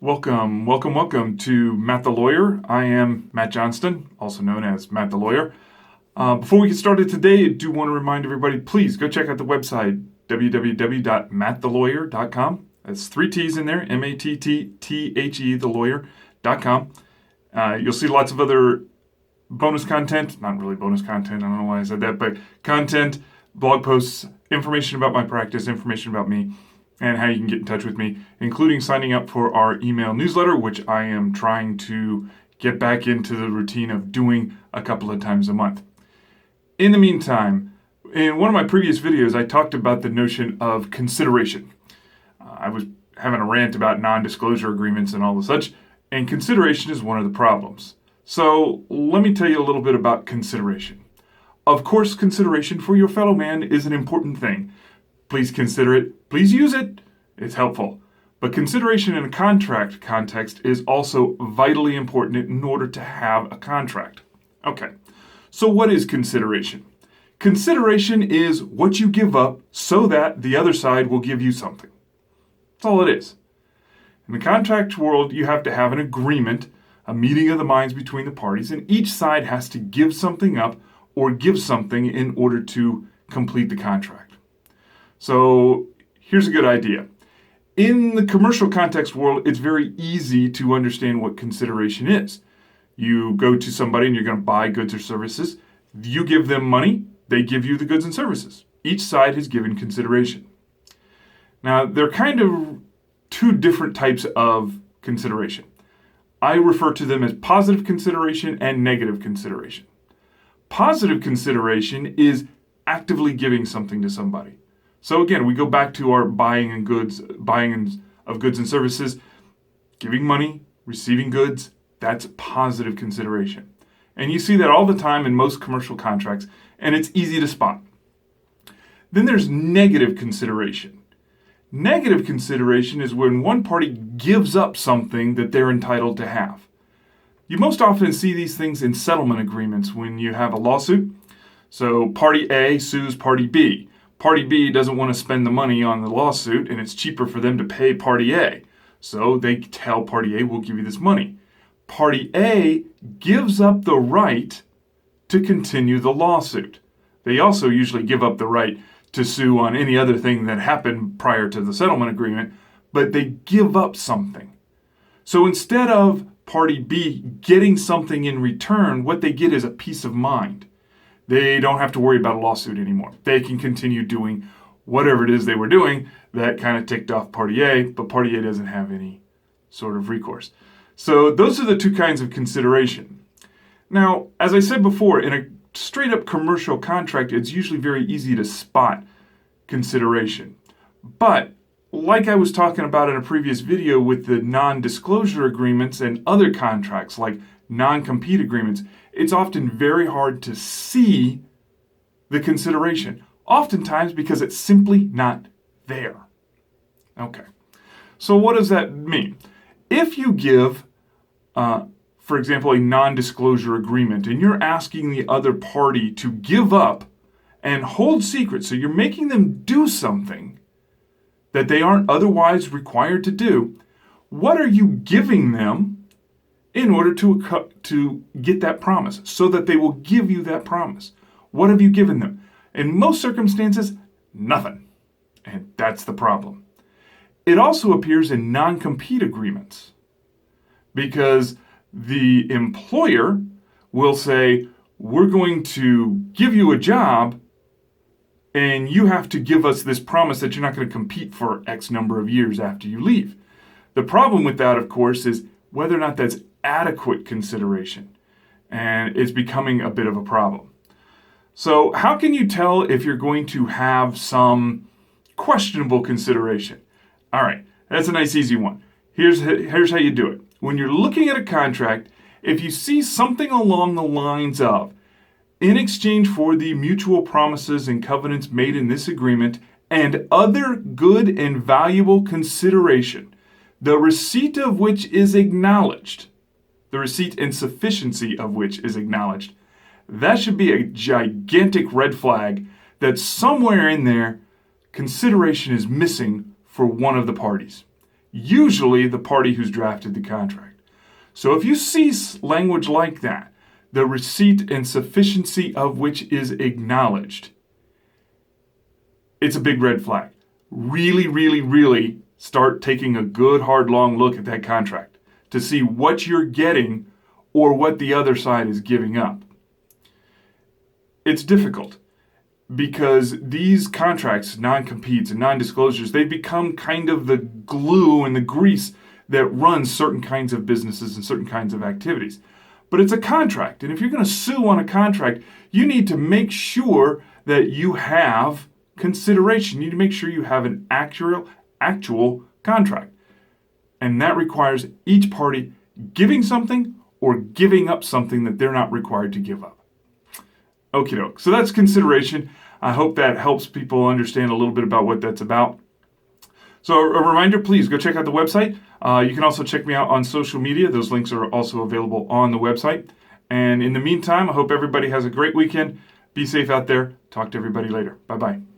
Welcome to Matt the Lawyer. I am Matt Johnston, also known as Matt the Lawyer. Before we get started today, I do want to remind everybody, please go check out the website, www.mattthelawyer.com. That's 3 T's in there, M-A-T-T-T-H-E, thelawyer.com. You'll see lots of other bonus content, not really bonus content, I don't know why I said that, but content, blog posts, information about my practice, information about me, and how you can get in touch with me, including signing up for our email newsletter, which I am trying to get back into the routine of doing a couple of times a month. In the meantime, in one of my previous videos, I talked about the notion of consideration. I was having a rant about non-disclosure agreements and all the such, and consideration is one of the problems. So let me tell you a little bit about consideration. Of course, consideration for your fellow man is an important thing. Please consider it. Please use it. It's helpful. But consideration in a contract context is also vitally important in order to have a contract. Okay, so what is consideration? Consideration is what you give up so that the other side will give you something. That's all it is. In the contract world, you have to have an agreement, a meeting of the minds between the parties, and each side has to give something up or give something in order to complete the contract. So here's a good idea. In the commercial context world, it's very easy to understand what consideration is. You go to somebody and you're going to buy goods or services. You give them money, they give you the goods and services. Each side has given consideration. Now, there are kind of two different types of consideration. I refer to them as positive consideration and negative consideration. Positive consideration is actively giving something to somebody. So again, we go back to our buying of goods and services, giving money, receiving goods, that's positive consideration. And you see that all the time in most commercial contracts, and it's easy to spot. Then there's negative consideration. Negative consideration is when one party gives up something that they're entitled to have. You most often see these things in settlement agreements when you have a lawsuit. So party A sues party B. Party B doesn't want to spend the money on the lawsuit, and it's cheaper for them to pay Party A. So they tell Party A, we'll give you this money. Party A gives up the right to continue the lawsuit. They also usually give up the right to sue on any other thing that happened prior to the settlement agreement, but they give up something. So instead of Party B getting something in return, what they get is a peace of mind. They don't have to worry about a lawsuit anymore. They can continue doing whatever it is they were doing that kind of ticked off Party A, but Party A doesn't have any sort of recourse. So those are the two kinds of consideration. Now, as I said before, in a straight up commercial contract, it's usually very easy to spot consideration. But like I was talking about in a previous video with the non-disclosure agreements and other contracts like non-compete agreements, it's often very hard to see the consideration, oftentimes because it's simply not there. Okay, so what does that mean? If you give, for example, a non-disclosure agreement and you're asking the other party to give up and hold secret, so you're making them do something that they aren't otherwise required to do, what are you giving them in order to get that promise, so that they will give you that promise? What have you given them? In most circumstances, nothing. And that's the problem. It also appears in non-compete agreements because the employer will say, we're going to give you a job and you have to give us this promise that you're not going to compete for X number of years after you leave. The problem with that, of course, is whether or not that's adequate consideration, and it's becoming a bit of a problem. So how can you tell if you're going to have some questionable consideration? All right, that's a nice easy one. Here's how you do it. When you're looking at a contract, if you see something along the lines of, in exchange for the mutual promises and covenants made in this agreement and other good and valuable consideration, the receipt of which is acknowledged, the receipt and sufficiency of which is acknowledged, that should be a gigantic red flag that somewhere in there, consideration is missing for one of the parties. usually the party who's drafted the contract. So if you see language like that, the receipt and sufficiency of which is acknowledged, it's a big red flag. Really, really, really start taking a good, hard, long look at that contract to see what you're getting or what the other side is giving up. It's difficult because these contracts, non-competes and non-disclosures, they become kind of the glue and the grease that runs certain kinds of businesses and certain kinds of activities. But it's a contract, and if you're going to sue on a contract, you need to make sure that you have consideration. You need to make sure you have an actual contract. And that requires each party giving something or giving up something that they're not required to give up. Okie doke. So that's consideration. I hope that helps people understand a little bit about what that's about. So a reminder, please go check out the website. You can also check me out on social media. Those links are also available on the website. And in the meantime, I hope everybody has a great weekend. Be safe out there. Talk to everybody later. Bye-bye.